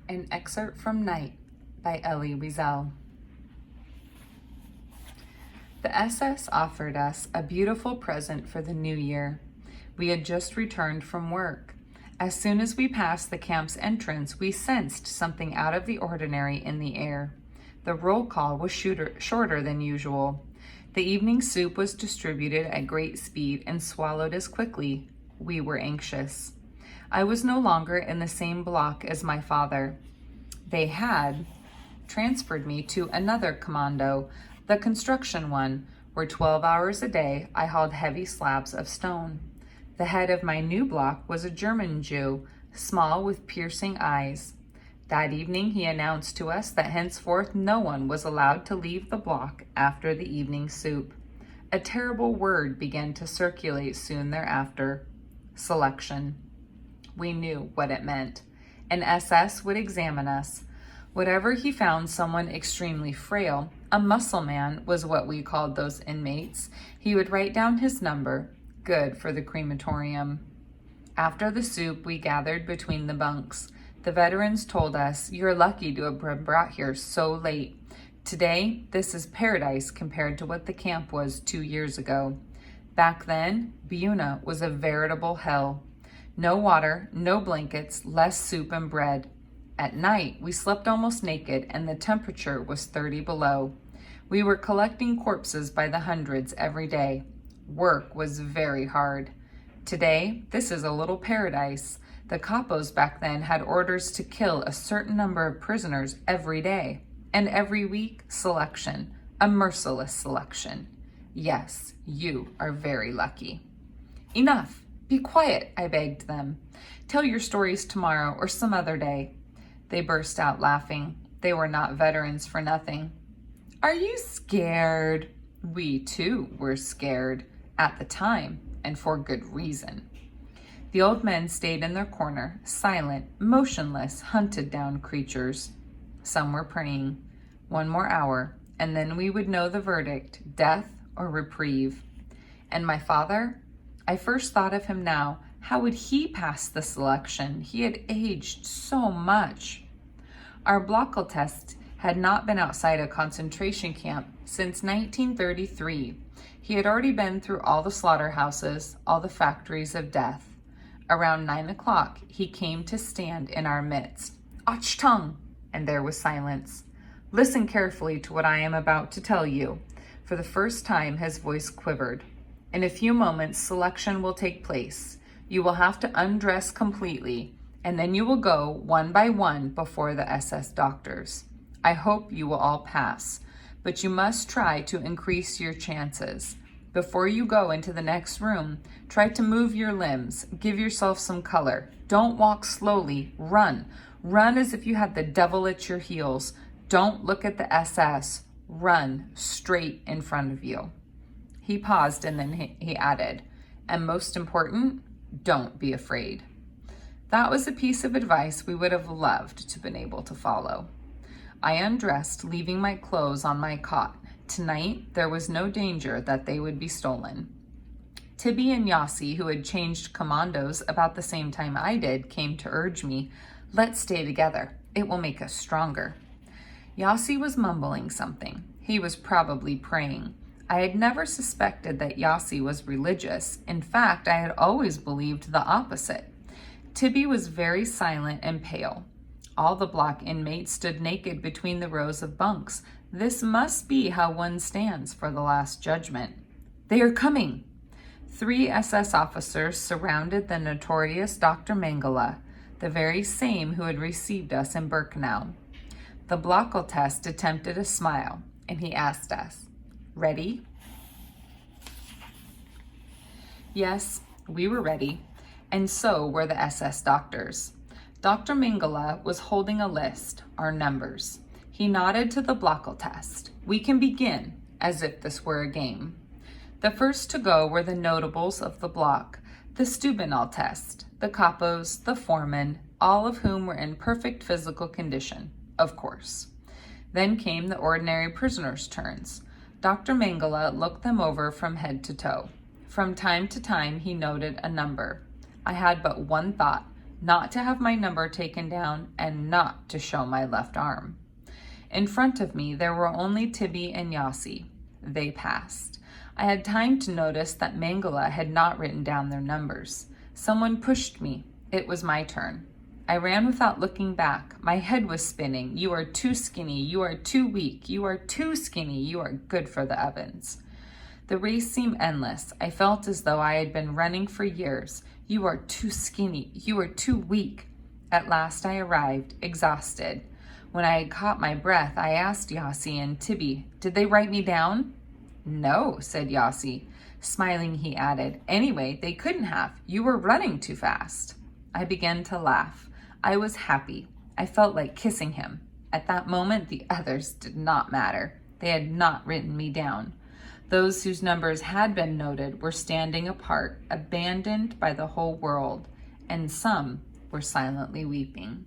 An excerpt from Night by Elie Wiesel. The SS offered us a beautiful present for the new year. We had just returned from work. As soon as we passed the camp's entrance, we sensed something out of the ordinary in the air. The roll call was shorter than usual. The evening soup was distributed at great speed and swallowed as quickly. We were anxious. I was no longer in the same block as my father. They had transferred me to another commando, the construction one, where 12 hours a day I hauled heavy slabs of stone. The head of my new block was a German Jew, small with piercing eyes. That evening he announced to us that henceforth no one was allowed to leave the block after the evening soup. A terrible word began to circulate soon thereafter: selection. We knew what it meant. An SS would examine us. Whatever he found someone extremely frail, a muscle man was what we called those inmates, he would write down his number, good for the crematorium. After the soup, we gathered between the bunks. The veterans told us, "You're lucky to have been brought here so late. Today, this is paradise compared to what the camp was 2 years ago. Back then, Buna was a veritable hell. No water, no blankets, less soup and bread. At night, we slept almost naked and the temperature was 30 below. We were collecting corpses by the hundreds every day. Work was very hard. Today, this is a little paradise. The capos back then had orders to kill a certain number of prisoners every day, and every week, selection, a merciless selection. Yes, you are very lucky." "Enough! Be quiet," I begged them. "Tell your stories tomorrow or some other day." They burst out laughing. They were not veterans for nothing. "Are you scared?" We, too, were scared at the time, and for good reason. The old men stayed in their corner, silent, motionless, hunted down creatures. Some were praying. 1 more hour, and then we would know the verdict, death or reprieve. And my father? I first thought of him now. How would he pass the selection? He had aged so much. Our Blockel test had not been outside a concentration camp since 1933. He had already been through all the slaughterhouses, all the factories of death. Around 9 o'clock, he came to stand in our midst. Achtung! And there was silence. Listen carefully to what I am about to tell you. For the first time, his voice quivered. In a few moments, selection will take place. You will have to undress completely, and then you will go one by one before the SS doctors. I hope you will all pass, but you must try to increase your chances. Before you go into the next room, try to move your limbs. Give yourself some color. Don't walk slowly. Run. Run as if you had the devil at your heels. Don't look at the SS. Run straight in front of you." He paused and then he added, "And most important, don't be afraid." That was a piece of advice we would have loved to have been able to follow. I undressed, leaving my clothes on my cot. Tonight, there was no danger that they would be stolen. Tibby and Yossi, who had changed commandos about the same time I did, came to urge me, "Let's stay together. It will make us stronger." Yossi was mumbling something. He was probably praying. I had never suspected that Yossi was religious. In fact, I had always believed the opposite. Tibby was very silent and pale. All the block inmates stood naked between the rows of bunks. This must be how one stands for the Last Judgment. "They are coming!" 3 SS officers surrounded the notorious Dr. Mengele, the very same who had received us in Birkenau. The Blockel test attempted a smile, and he asked us, "Ready?" Yes, we were ready, and so were the SS doctors. Dr. Mengele was holding a list, our numbers. He nodded to the Blockel test. "We can begin," as if this were a game. The first to go were the notables of the block, the Steubenall test, the capos, the foremen, all of whom were in perfect physical condition, of course. Then came the ordinary prisoners' turns. Dr. Mengele looked them over from head to toe. From time to time, he noted a number. I had but one thought: not to have my number taken down, and not to show my left arm. In front of me, there were only Tibby and Yossi. They passed. I had time to notice that Mangala had not written down their numbers. Someone pushed me. It was my turn. I ran without looking back. My head was spinning. You are too skinny. You are too weak. You are too skinny. You are good for the ovens. The race seemed endless. I felt as though I had been running for years. You are too skinny. You are too weak. At last I arrived, exhausted. When I had caught my breath, I asked Yossi and Tibby, "Did they write me down?" "No," said Yossi. Smiling, he added, "Anyway, they couldn't have. You were running too fast." I began to laugh. I was happy. I felt like kissing him. At that moment, the others did not matter. They had not written me down. Those whose numbers had been noted were standing apart, abandoned by the whole world, and some were silently weeping.